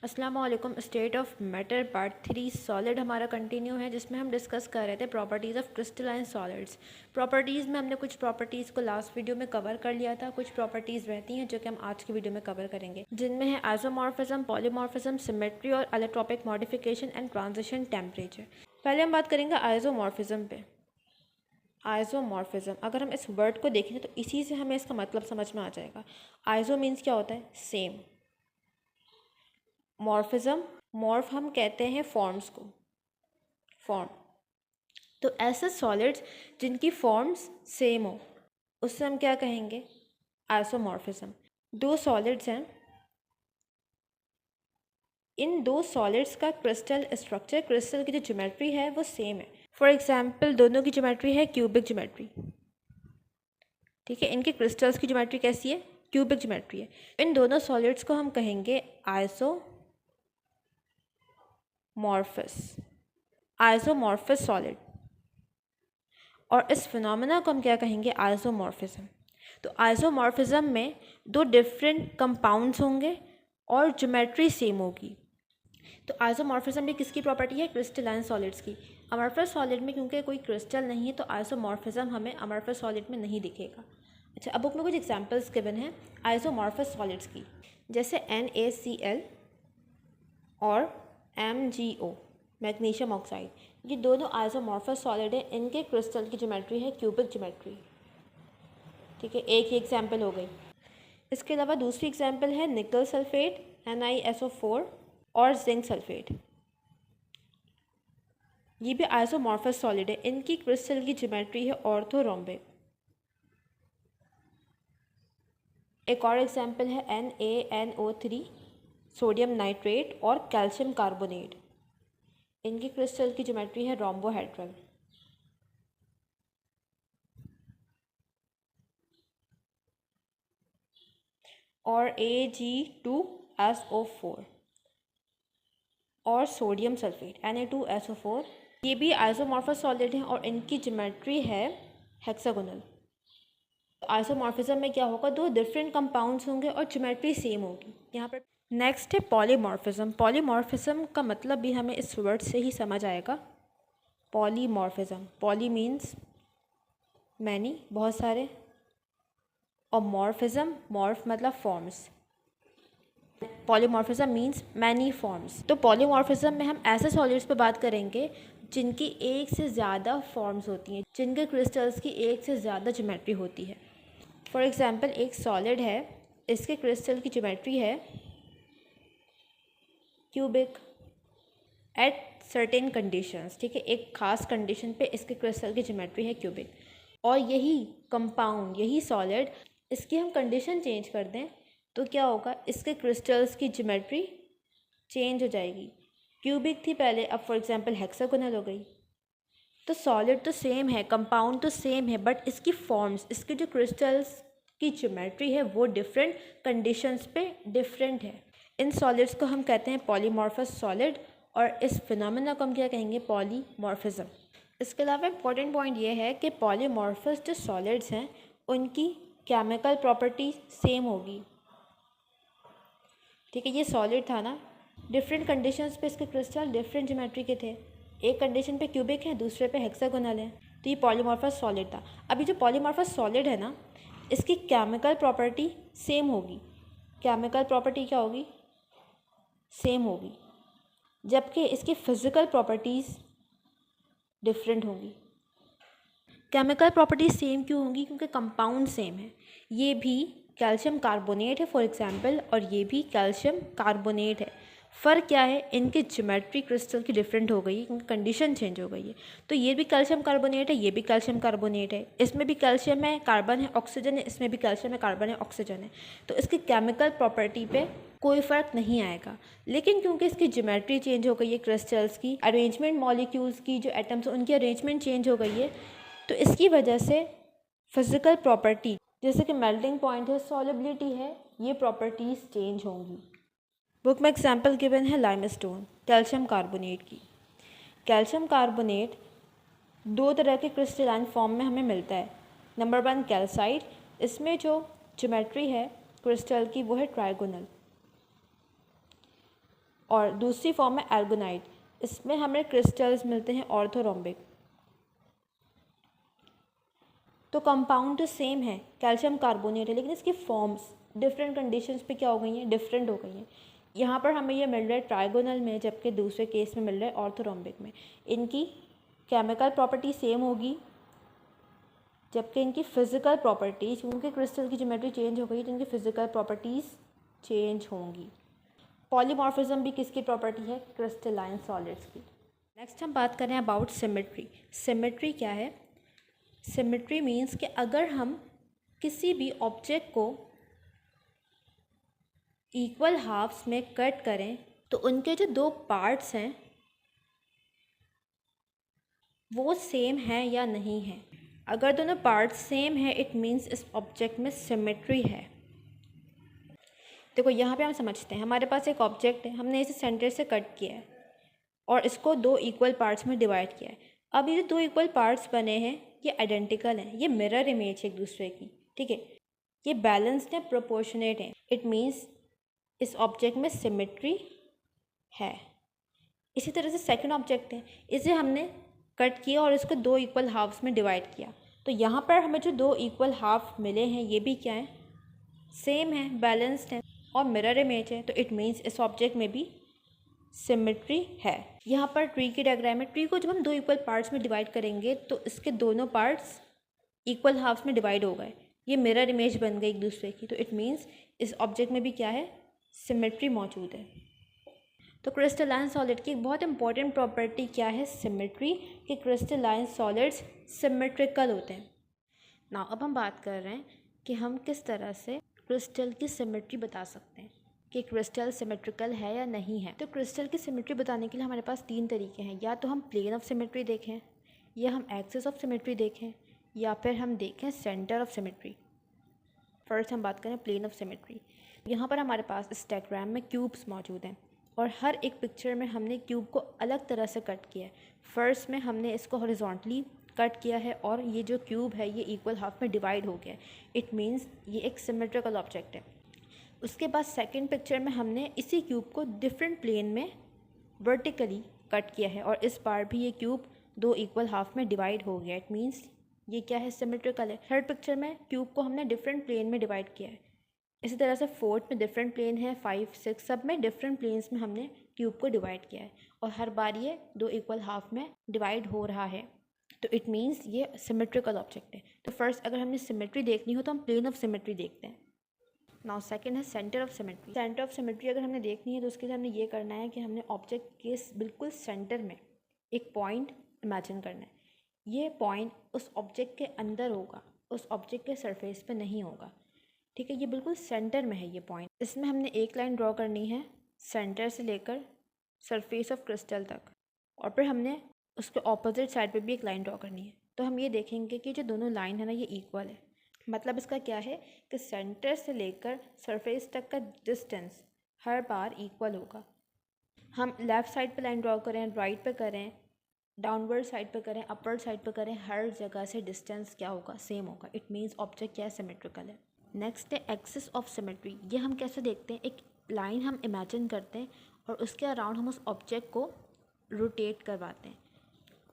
अस्सलाम वालेकुम। State of matter part 3 solid हमारा कंटिन्यू है, जिसमें हम डिस्कस कर रहे थे properties of crystalline solids. Properties में हमने कुछ प्रॉपर्टीज़ को लास्ट वीडियो में कवर कर लिया था, कुछ प्रॉपर्टीज़ रहती हैं जो कि हम आज की वीडियो में कवर करेंगे, जिनमें है आइसोमॉर्फिज्म, पॉलीमॉर्फिज्म, सिमेट्री और एलेक्ट्रोपिक मॉडिफिकेशन एंड ट्रांजिशन टेम्परेचर। पहले हम बात करेंगे आइसोमॉर्फिज्म पे। आइसोमॉर्फिज्म, अगर हम इस वर्ड को देखें तो इसी से हमें इसका मतलब समझ में आ जाएगा। आइसो मीन्स क्या होता है? सेम। मॉर्फिज्म, मॉर्फ हम कहते हैं फॉर्म्स को, फॉर्म। तो ऐसे सॉलिड्स जिनकी फॉर्म्स सेम हो उससे हम क्या कहेंगे? आइसोमॉर्फिज्म। दो सॉलिड्स हैं, इन दो सॉलिड्स का क्रिस्टल स्ट्रक्चर, क्रिस्टल की जो ज्योमेट्री है वो सेम है। फॉर एग्जांपल दोनों की ज्योमेट्री है क्यूबिक ज्योमेट्री, ठीक है। इनके क्रिस्टल्स की ज्योमेट्री कैसी है? क्यूबिक ज्योमेट्री है। इन दोनों सॉलिड्स को हम कहेंगे आइसोमॉर्फस सॉलिड, और इस फिनोमेना को हम क्या कहेंगे? आइसोमॉर्फिज्म। तो आइसोमॉर्फिज्म में दो डिफरेंट कंपाउंड्स होंगे और ज्योमेट्री सेम होगी। तो आइसोमॉर्फिज्म भी किसकी प्रॉपर्टी है? क्रिस्टलाइन सॉलिड्स की। अमorphous सॉलिड में क्योंकि कोई क्रिस्टल नहीं है तो आइसोमॉर्फिज्म हमें अमorphous सॉलिड में नहीं दिखेगा। अच्छा, अब बुक में कुछ एग्जांपल्स गिवन हैं आइसोमॉर्फस सॉलिड्स की, जैसे NaCl और MgO, मैग्नीशियम ऑक्साइड। ये दोनों आइसोमॉर्फस सॉलिड है, इनके क्रिस्टल की ज्योमेट्री है क्यूबिक ज्योमेट्री, ठीक है। एक ही एग्जांपल हो गई। इसके अलावा दूसरी एग्जांपल है निकल सल्फेट NiSO4 और जिंक सल्फेट। ये भी आइसोमॉर्फस सॉलिड है, इनकी क्रिस्टल की ज्योमेट्री है ऑर्थोरोम्बिक। एक और एग्जांपल है NaNO3, सोडियम नाइट्रेट और कैल्शियम कार्बोनेट। इनकी क्रिस्टल की ज्योमेट्री है रोम्बोहेड्रल। और Ag2SO4 और सोडियम सल्फेट Na2SO4, ये भी आइसोमॉर्फस सॉलिड हैं और इनकी ज्योमेट्री है हेक्सागोनल। आइसोमॉर्फिज्म में क्या होगा? दो डिफरेंट कंपाउंड्स होंगे और ज्योमेट्री सेम होगी यहाँ पर। नेक्स्ट है पॉलीमॉर्फिज्म। पॉलीमॉर्फिज्म का मतलब भी हमें इस वर्ड से ही समझ आएगा। पॉलीमॉर्फिज्म, पॉली मीन्स मैनी, बहुत सारे, और मॉर्फिज्म, मॉर्फ मतलब forms. Polymorphism means many forms. तो पॉलीमॉर्फिज्म में हम ऐसे सॉलिड्स पे बात करेंगे जिनकी एक से ज़्यादा फॉर्म्स होती हैं, जिनके क्रिस्टल्स की एक से ज़्यादा ज्योमेट्री होती है। फॉर एग्जांपल एक सॉलिड है, इसके क्रिस्टल की ज्योमेट्री है क्यूबिक एट सर्टेन कंडीशंस, ठीक है। एक खास कंडीशन पे इसके क्रिस्टल की ज्योमेट्री है क्यूबिक। और यही कंपाउंड, यही सॉलिड, इसकी हम कंडीशन चेंज कर दें तो क्या होगा? इसके क्रिस्टल्स की ज्योमेट्री चेंज हो जाएगी। क्यूबिक थी पहले, अब फॉर एग्जांपल हेक्सागोनल हो गई। तो सॉलिड तो सेम है, कंपाउंड तो सेम है, बट इसकी फॉर्म्स, इसके जो क्रिस्टल्स की ज्योमेट्री है वो डिफरेंट कंडीशंस पे डिफरेंट है। इन सॉलिड्स को हम कहते हैं पॉलीमॉर्फस सॉलिड, और इस फिनोमेना को हम क्या कहेंगे? पॉलीमॉर्फिज्म। इसके अलावा इम्पॉर्टेंट पॉइंट ये है कि पॉलीमॉर्फस जो सॉलिड्स हैं उनकी केमिकल प्रॉपर्टी सेम होगी, ठीक है। ये सॉलिड था ना, डिफरेंट कंडीशंस पे इसके क्रिस्टल डिफरेंट ज्योमेट्री के थे। एक कंडीशन पे क्यूबिक है, दूसरे पे हेक्सागोनल है, तो ये पॉलीमॉर्फस सॉलिड था। अभी जो पॉलीमॉर्फस सॉलिड है ना, इसकी केमिकल प्रॉपर्टी सेम होगी। केमिकल प्रॉपर्टी क्या होगी? सेम होगी, जबकि इसकी फिजिकल प्रॉपर्टीज़ डिफरेंट होंगी। केमिकल प्रॉपर्टीज सेम क्यों होंगी? क्योंकि कंपाउंड सेम है। ये भी कैल्शियम कार्बोनेट है फॉर एग्जांपल, और ये भी कैल्शियम कार्बोनेट है। फ़र्क क्या है? इनकी ज्योमेट्री क्रिस्टल की डिफरेंट हो गई है क्योंकि कंडीशन चेंज हो गई है। तो ये भी कैल्शियम कार्बोनेट है, ये भी कैल्शियम कार्बोनेट है, इसमें भी कैल्शियम है, कार्बन है, ऑक्सीजन है, इसमें भी कैल्शियम है, कार्बन है, ऑक्सीजन है। तो इसकी केमिकल प्रॉपर्टी पे कोई फ़र्क नहीं आएगा। लेकिन क्योंकि इसकी ज्योमेट्री चेंज हो गई है, क्रिस्टल्स की अरेंजमेंट, मॉलिक्यूल्स की जो एटम्स उनकी अरेंजमेंट चेंज हो गई है, तो इसकी वजह से फिज़िकल प्रॉपर्टी, जैसे कि मेल्टिंग पॉइंट है, सॉलिबिलिटी है, ये प्रॉपर्टीज़ चेंज होंगी। बुक में एग्जांपल गिवन है लाइमस्टोन, कैल्शियम कार्बोनेट की। कैल्शियम कार्बोनेट दो तरह के क्रिस्टलाइन फॉर्म में हमें मिलता है। नंबर 1 कैल्साइट, इसमें जो ज्योमेट्री है क्रिस्टल की वो है ट्राइगोनल। और दूसरी फॉर्म है एल्गोनाइट, इसमें हमें क्रिस्टल्स मिलते हैं ऑर्थोरोम्बिक। तो कंपाउंड तो सेम है, कैल्शियम कार्बोनेट है, लेकिन इसकी फॉर्म्स डिफरेंट कंडीशंस पे क्या हो गई हैं, डिफरेंट हो गई हैं। यहाँ पर हमें ये मिल रहा है ट्राइगोनल में, जबकि दूसरे केस में मिल रहा है ऑर्थोरोम्बिक में। इनकी केमिकल प्रॉपर्टी सेम होगी, जबकि इनकी फिजिकल प्रॉपर्टीज, क्योंकि क्रिस्टल की ज्योमेट्री चेंज हो गई तो इनकी फिजिकल प्रॉपर्टीज़ चेंज होंगी। पॉलीमॉर्फिज्म भी किसकी प्रॉपर्टी है, क्रिस्टलाइन सॉलिड्स की। नेक्स्ट हम बात करें अबाउट सिमेट्री। सिमेट्री क्या है, सिमेट्री मीन्स कि अगर हम किसी भी ऑब्जेक्ट को इक्वल हाफ्स में कट करें तो उनके जो दो पार्ट्स हैं वो सेम है या नहीं है। अगर दोनों पार्ट्स सेम है इट मीन्स इस ऑब्जेक्ट में सिमेट्री है। देखो यहाँ पे हम समझते हैं, हमारे पास एक ऑब्जेक्ट है, हमने इसे सेंटर से कट किया है और इसको दो इक्वल पार्ट्स में डिवाइड किया है। अब ये जो दो इक्वल पार्ट्स बने हैं ये आइडेंटिकल हैं, ये मिरर इमेज है एक दूसरे की, ठीक है, ये बैलेंस्ड है, प्रोपोर्शनेट है। इट मीन्स इस ऑब्जेक्ट में सिमेट्री है। इसी तरह से सेकंड ऑब्जेक्ट है, इसे हमने कट किया और इसको दो इक्वल हाफ्स में डिवाइड किया, तो यहाँ पर हमें जो दो इक्वल हाफ मिले हैं ये भी क्या है, सेम है, बैलेंस्ड है और मिरर इमेज है। तो इट मीन्स इस ऑब्जेक्ट में भी सिमेट्री है। यहाँ पर ट्री की डायग्राम है, ट्री को जब हम दो इक्वल पार्ट्स में डिवाइड करेंगे तो इसके दोनों पार्ट्स इक्वल हाफ्स में डिवाइड हो गए, ये मिरर इमेज बन गई एक दूसरे की। तो इट मीन्स इस ऑब्जेक्ट में भी क्या है, सिमेट्री मौजूद है। तो क्रिस्टलाइन सॉलिड की एक बहुत इंपॉर्टेंट प्रॉपर्टी क्या है, सिमेट्री, कि क्रिस्टलाइन सॉलिड्स सिमेट्रिकल होते हैं। नाउ अब हम बात कर रहे हैं कि हम किस तरह से क्रिस्टल की सिमेट्री बता सकते हैं कि क्रिस्टल सिमेट्रिकल है या नहीं है। तो क्रिस्टल की सिमेट्री बताने के लिए हमारे पास तीन तरीके हैं, या तो हम प्लेन ऑफ सिमेट्री देखें, या हम एक्सिस ऑफ सिमेट्री देखें, या फिर हम देखें सेंटर ऑफ सिमेट्री। फर्स्ट हम बात करें प्लेन ऑफ सिमेट्री। यहाँ पर हमारे पास इस डायग्राम में क्यूब्स मौजूद हैं और हर एक पिक्चर में हमने क्यूब को अलग तरह से कट किया है। फर्स्ट में हमने इसको हॉरिजॉन्टली कट किया है और ये जो क्यूब है ये इक्वल हाफ में डिवाइड हो गया है। इट मीन्स ये एक सिमेट्रिकल ऑब्जेक्ट है। उसके बाद सेकंड पिक्चर में हमने इसी क्यूब को डिफरेंट प्लेन में वर्टिकली कट किया है और इस बार भी ये क्यूब दो इक्वल हाफ में डिवाइड हो गया। इट मीन्स ये क्या है, सिमेट्रिकल है। थर्ड पिक्चर में क्यूब को हमने डिफरेंट प्लेन में डिवाइड किया है। इसी तरह से फोर्थ में डिफरेंट प्लेन है, 5, 6 सब में डिफरेंट प्लेन्स में हमने क्यूब को डिवाइड किया है और हर बार ये दो इक्वल हाफ में डिवाइड हो रहा है। तो इट मीन्स ये सिमेट्रिकल ऑब्जेक्ट है। तो फर्स्ट अगर हमने सिमेट्री देखनी हो तो हम प्लेन ऑफ सिमेट्री देखते हैं। नाउ सेकंड है centre of symmetry. Centre of symmetry अगर हमने देखनी है तो उसके लिए हमने ये करना है कि हमने ऑब्जेक्ट के बिल्कुल सेंटर में एक पॉइंट इमेजिन करना है। ये पॉइंट उस ऑब्जेक्ट के अंदर होगा, उस ऑब्जेक्ट के सरफेस पे नहीं होगा, ठीक है, ये बिल्कुल सेंटर में है ये पॉइंट। इसमें हमने एक लाइन ड्रॉ करनी है सेंटर से लेकर सरफेस ऑफ क्रिस्टल तक, और फिर हमने उसके ऑपोजिट साइड पे भी एक लाइन ड्रॉ करनी है। तो हम ये देखेंगे कि जो दोनों लाइन है ना ये इक्वल है। मतलब इसका क्या है कि सेंटर से लेकर सरफेस तक का डिस्टेंस हर बार इक्वल होगा। हम लेफ़्ट साइड पे लाइन ड्रॉ करें, राइट पे करें, डाउनवर्ड साइड पे करें, अपवर्ड साइड पे करें, हर जगह से डिस्टेंस क्या होगा, सेम होगा। इट मीन्स ऑब्जेक्ट क्या है, सिमेट्रिकल है। नेक्स्ट है एक्सिस ऑफ सिमेट्री। ये हम कैसे देखते हैं, एक लाइन हम इमेजिन करते हैं और उसके अराउंड हम उस ऑब्जेक्ट को रोटेट करवाते हैं,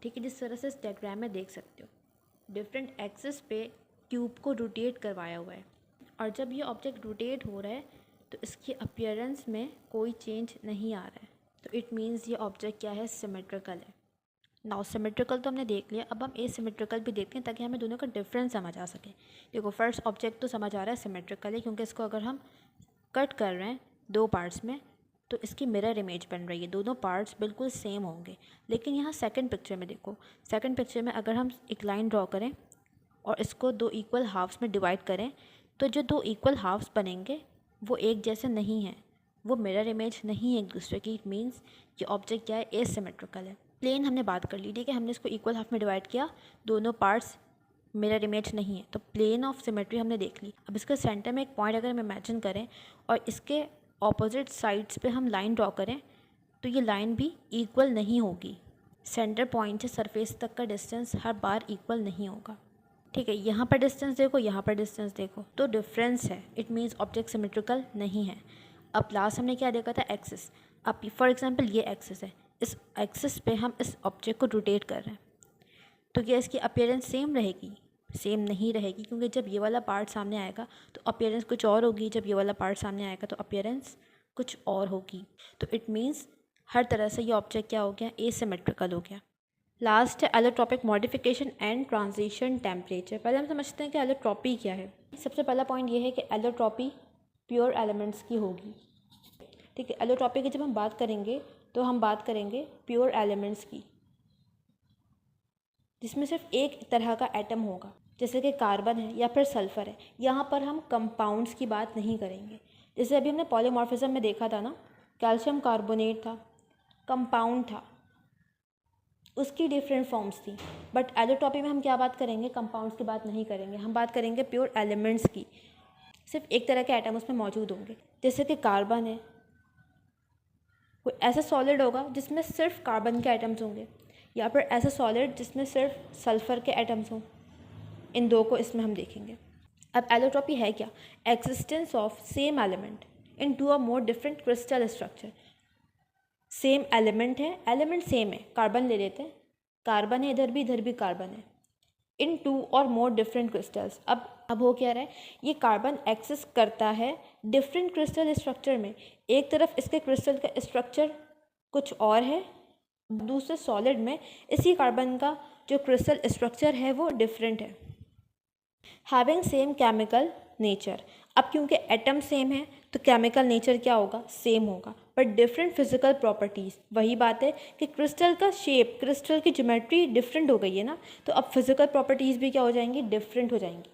ठीक है, जिस तरह से इस डायग्राम में देख सकते हो डिफरेंट एक्सिस पे क्यूब को रोटेट करवाया हुआ है। और जब ये ऑब्जेक्ट रोटेट हो रहा है तो इसकी अपीयरेंस में कोई चेंज नहीं आ रहा है। तो इट मीन्स ये ऑब्जेक्ट क्या है, सिमेट्रिकल है। नाउ सिमेट्रिकल तो हमने देख लिया, अब हम एसिमेट्रिकल भी देखते हैं ताकि हमें दोनों का डिफरेंस समझ आ सके। देखो फर्स्ट ऑब्जेक्ट तो समझ आ रहा है सिमेट्रिकल है, क्योंकि इसको अगर हम कट कर रहे हैं दो पार्ट्स में तो इसकी मिरर इमेज बन रही है, दोनों पार्ट्स बिल्कुल सेम होंगे। लेकिन यहाँ सेकंड पिक्चर में देखो, सेकंड पिक्चर में अगर हम एक लाइन ड्रॉ करें और इसको दो इक्वल हाफ्स में डिवाइड करें तो जो दो इक्वल हाफ्स बनेंगे वो एक जैसे नहीं हैं, वो मिरर इमेज नहीं है एक दूसरे की। इट मीन्स ये ऑब्जेक्ट क्या है, एसिमेट्रिकल है। प्लेन हमने बात कर ली, ठीक है, हमने इसको इक्वल हाफ में डिवाइड किया, दोनों पार्ट्स मिरर इमेज नहीं है, तो प्लेन ऑफ सिमेट्री हमने देख ली। अब इसके सेंटर में एक पॉइंट अगर हम इमेजिन करें और इसके ऑपोजिट साइड्स पे हम लाइन ड्रॉ करें तो ये लाइन भी इक्वल नहीं होगी। सेंटर पॉइंट से सरफेस तक का डिस्टेंस हर बार इक्वल नहीं होगा, ठीक है। यहाँ पर डिस्टेंस देखो, यहाँ पर डिस्टेंस देखो, तो डिफरेंस है। इट मीन्स ऑब्जेक्ट सिमेट्रिकल नहीं है। अब लास्ट हमने क्या देखा था, एक्सिस। अब फॉर एग्जांपल ये एक्सिस है, इस एक्सिस पे हम इस ऑब्जेक्ट को रोटेट कर रहे हैं, तो क्या इसकी अपीयरेंस सेम रहेगी? सेम नहीं रहेगी, क्योंकि जब ये वाला पार्ट सामने आएगा तो अपीयरेंस कुछ और होगी, जब ये वाला पार्ट सामने आएगा तो अपीयरेंस कुछ और होगी। तो इट मीन्स हर तरह से ये ऑब्जेक्ट क्या हो गया? एसिमेट्रिकल हो गया। लास्ट है allotropic modification and transition temperature. पहले हम समझते हैं कि एलोट्रॉपी क्या है। सबसे पहला पॉइंट ये है कि एलोट्रॉपी प्योर एलिमेंट्स की होगी, ठीक है। एलोट्रॉपी की जब हम बात करेंगे तो हम बात करेंगे प्योर एलिमेंट्स की, जिसमें सिर्फ एक तरह का एटम होगा, जैसे कि कार्बन है या फिर सल्फ़र है। यहाँ पर हम कंपाउंड्स की बात नहीं करेंगे। जैसे अभी हमने पॉलीमॉर्फिज्म में देखा था ना, कैल्शियम कार्बोनेट था, कंपाउंड था, उसकी डिफरेंट फॉर्म्स थी। बट एलोट्रॉपी में हम क्या बात करेंगे? कंपाउंड्स की बात नहीं करेंगे, हम बात करेंगे प्योर एलिमेंट्स की। सिर्फ एक तरह के एटम उसमें मौजूद होंगे। जैसे कि कार्बन है, कोई ऐसा सॉलिड होगा जिसमें सिर्फ कार्बन के एटम्स होंगे, या फिर ऐसा सॉलिड जिसमें सिर्फ सल्फ़र के एटम्स हों। इन दो को इसमें हम देखेंगे। अब एलोट्रॉपी है क्या? Existence of same element in two a more different crystal structure. Same element है, एलिमेंट सेम है, कार्बन ले लेते हैं, कार्बन है, इधर भी कार्बन है, इन टू और मोर डिफरेंट क्रिस्टल्स। अब हो क्या रहा है? ये कार्बन एक्सिस्ट करता है डिफरेंट क्रिस्टल स्ट्रक्चर में। एक तरफ इसके क्रिस्टल का स्ट्रक्चर कुछ और है, दूसरे सॉलिड में इसी कार्बन का जो क्रिस्टल स्ट्रक्चर है वो डिफरेंट है। Having same chemical nature. अब क्योंकि एटम सेम है तो केमिकल नेचर क्या होगा? सेम होगा, बट डिफरेंट फिजिकल प्रॉपर्टीज़। वही बात है कि क्रिस्टल का शेप, क्रिस्टल की ज्योमेट्री डिफरेंट हो गई है ना, तो अब फिजिकल प्रॉपर्टीज़ भी क्या हो जाएंगी? डिफरेंट हो जाएंगी।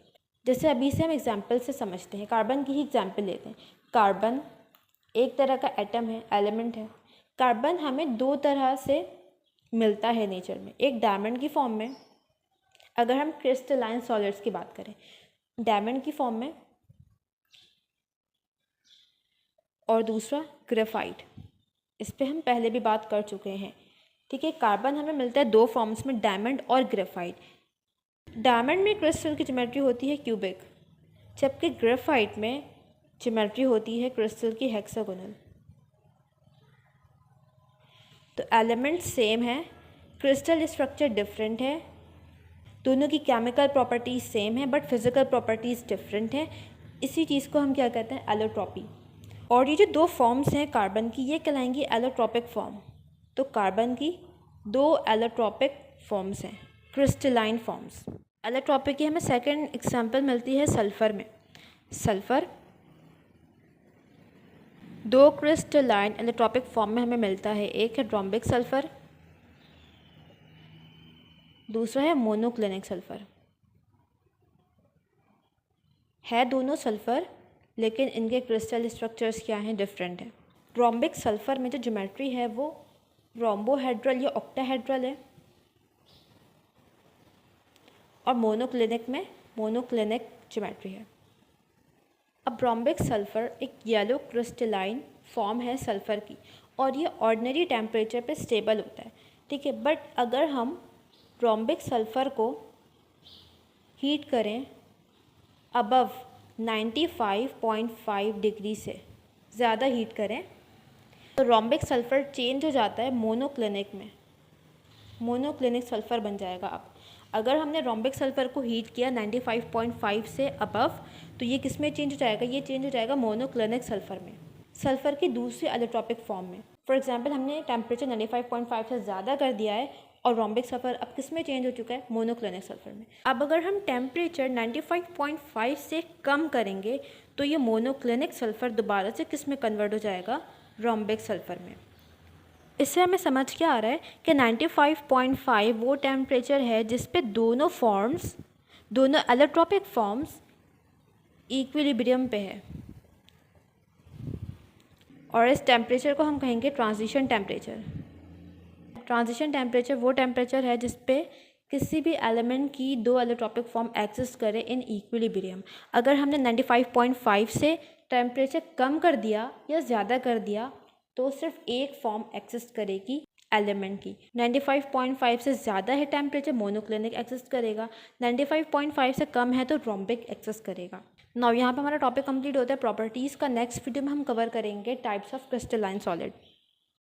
जैसे अभी से हम एग्जाम्पल से समझते हैं, कार्बन की ही एग्जाम्पल लेते हैं। कार्बन एक तरह का एटम है, एलिमेंट है। कार्बन हमें दो तरह से मिलता है नेचर में, एक डायमंड की फॉर्म में, अगर हम क्रिस्टलाइन सॉलिड्स की बात करें, डायमंड की फॉर्म में, और दूसरा ग्रेफाइट। इस पे हम पहले भी बात कर चुके हैं, ठीक है। कार्बन हमें मिलता है दो फॉर्म्स में, डायमंड और ग्रेफाइट। डायमंड में क्रिस्टल की ज्योमेट्री होती है क्यूबिक, जबकि ग्रेफाइट में ज्योमेट्री होती है क्रिस्टल की हेक्सागोनल। तो एलिमेंट सेम है, क्रिस्टल स्ट्रक्चर डिफरेंट है, दोनों की केमिकल प्रॉपर्टीज़ सेम है बट फिजिकल प्रॉपर्टीज़ डिफरेंट है। इसी चीज़ को हम क्या कहते हैं? एलोट्रॉपी। और ये जो दो फॉर्म्स हैं कार्बन की, ये कहलाएंगी एलोट्रॉपिक फॉर्म। तो कार्बन की दो एलोट्रॉपिक फॉर्म्स हैं, क्रिस्टलाइन फॉर्म्स। एलोट्रॉपी की हमें सेकंड एग्जांपल मिलती है सल्फ़र में। सल्फ़र दो क्रिस्टलाइन एलोट्रॉपिक फॉर्म में हमें मिलता है, एक है रोम्बिक सल्फ़र, दूसरा है मोनोक्लिनिक सल्फ़र। है दोनों सल्फ़र, लेकिन इनके क्रिस्टल स्ट्रक्चर्स क्या हैं? डिफरेंट है। रोम्बिक सल्फ़र में जो ज्योमेट्री है वो रोम्बोहेड्रल या ऑक्टाहेड्रल है, और मोनोक्लिनिक में मोनोक्लिनिक ज्योमेट्री है। अब रोम्बिक सल्फ़र एक येलो क्रिस्टलाइन फॉर्म है सल्फ़र की, और ये ऑर्डिनरी टेम्परेचर पे स्टेबल होता है, ठीक है। बट अगर हम रोम्बिक सल्फ़र को हीट करें अबव 95.5 डिग्री से ज़्यादा हीट करें, तो रोम्बिक सल्फ़र चेंज हो जाता है मोनोक्लिनिक में, मोनोक्लिनिक सल्फ़र बन जाएगा। अब अगर हमने रोम्बिक सल्फ़र को हीट किया 95.5 से अबव, तो ये किस में चेंज हो जाएगा? ये चेंज हो जाएगा मोनोक्लिनिक सल्फ़र में, सल्फ़र की दूसरी एलोट्रॉपिक फॉर्म में। फॉर एग्जांपल हमने टेम्परेचर 95.5 से ज़्यादा कर दिया है और रोम्बिक सल्फ़र अब किस में चेंज हो चुका है? मोनोक्लिनिक सल्फ़र में। अब अगर हम टेम्परेचर 95.5 से कम करेंगे तो ये मोनोक्लिनिक सल्फ़र दोबारा से किस में कन्वर्ट हो जाएगा? रोम्बिक सल्फ़र में। इससे हमें समझ क्या आ रहा है कि 95.5 वो टेम्परेचर है जिस पे दोनों फॉर्म्स, दोनों एलोट्रॉपिक फॉर्म्स इक्विलिब्रियम पे है, और इस टेम्परेचर को हम कहेंगे ट्रांजिशन टेम्परेचर। ट्रांजिशन टेम्परेचर वो टेम्परेचर है जिस पे किसी भी एलिमेंट की दो एलोट्रॉपिक फॉर्म एग्जिस्ट करे इन इक्विलिब्रियम। अगर हमने 95.5 से टेम्परेचर कम कर दिया या ज़्यादा कर दिया तो सिर्फ एक फॉर्म एग्जिस्ट करेगी एलिमेंट की। 95.5 से ज़्यादा है टेम्परेचर, मोनोक्लिनिक एग्जिस्ट करेगा, 95.5 से कम है तो रोम्बिक एग्जिस्ट करेगा। नाउ यहाँ पे हमारा टॉपिक कंप्लीट होता है प्रॉपर्टीज़ का। नेक्स्ट वीडियो में हम कवर करेंगे टाइप्स ऑफ क्रिस्टलाइन सॉलिड।